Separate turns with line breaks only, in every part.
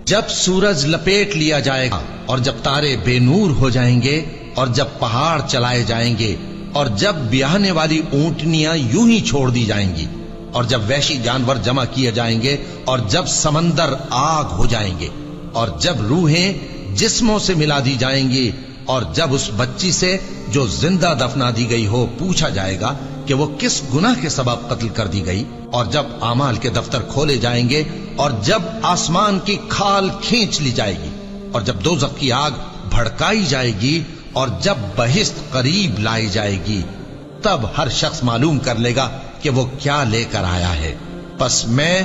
جب سورج لپیٹ لیا جائے گا اور جب تارے بے نور ہو جائیں گے اور جب پہاڑ چلائے جائیں گے اور جب بیاہنے والی اونٹنیاں یوں ہی چھوڑ دی جائیں گی اور جب وحشی جانور جمع کیے جائیں گے اور جب سمندر آگ ہو جائیں گے اور جب روحیں جسموں سے ملا دی جائیں گی اور جب اس بچی سے جو زندہ دفنا دی گئی ہو پوچھا جائے گا کہ وہ کس گناہ کے سبب قتل کر دی گئی اور جب اعمال کے دفتر کھولے جائیں گے اور جب آسمان کی کھال کھینچ لی جائے گی اور جب دوزخ کی آگ بھڑکائی جائے گی اور جب بہشت قریب لائی جائے گی تب ہر شخص معلوم کر لے گا کہ وہ کیا لے کر آیا ہے۔ پس میں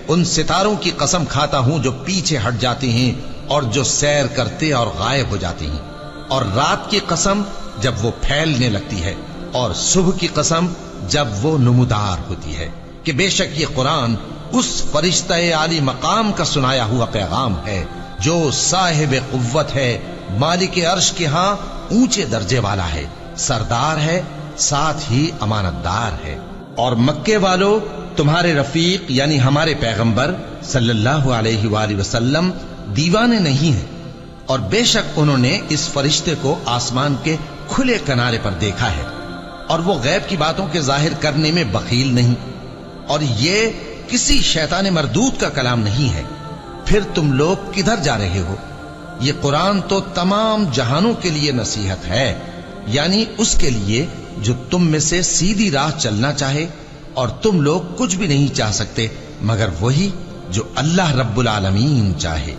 ان ستاروں کی قسم کھاتا ہوں جو پیچھے ہٹ جاتی ہیں اور جو سیر کرتے اور غائب ہو جاتی ہیں، اور رات کی قسم جب وہ پھیلنے لگتی ہے، اور صبح کی قسم جب وہ نمودار ہوتی ہے، کہ بے شک یہ قرآن اس فرشتہ عالی مقام کا سنایا ہوا پیغام ہے جو صاحب قوت ہے، مالک عرش کے ہاں اونچے درجے والا ہے، سردار ہے، ساتھ ہی امانت دار ہے۔ اور مکے والو تمہارے رفیق یعنی ہمارے پیغمبر صلی اللہ علیہ وآلہ وسلم دیوانے نہیں ہیں، اور بے شک انہوں نے اس فرشتے کو آسمان کے کھلے کنارے پر دیکھا ہے، اور وہ غیب کی باتوں کے ظاہر کرنے میں بخیل نہیں، اور یہ کسی شیطان مردود کا کلام نہیں ہے۔ پھر تم لوگ کدھر جا رہے ہو؟ یہ قرآن تو تمام جہانوں کے لیے نصیحت ہے، یعنی اس کے لیے جو تم میں سے سیدھی راہ چلنا چاہے، اور تم لوگ کچھ بھی نہیں چاہ سکتے مگر وہی جو اللہ رب العالمین چاہے۔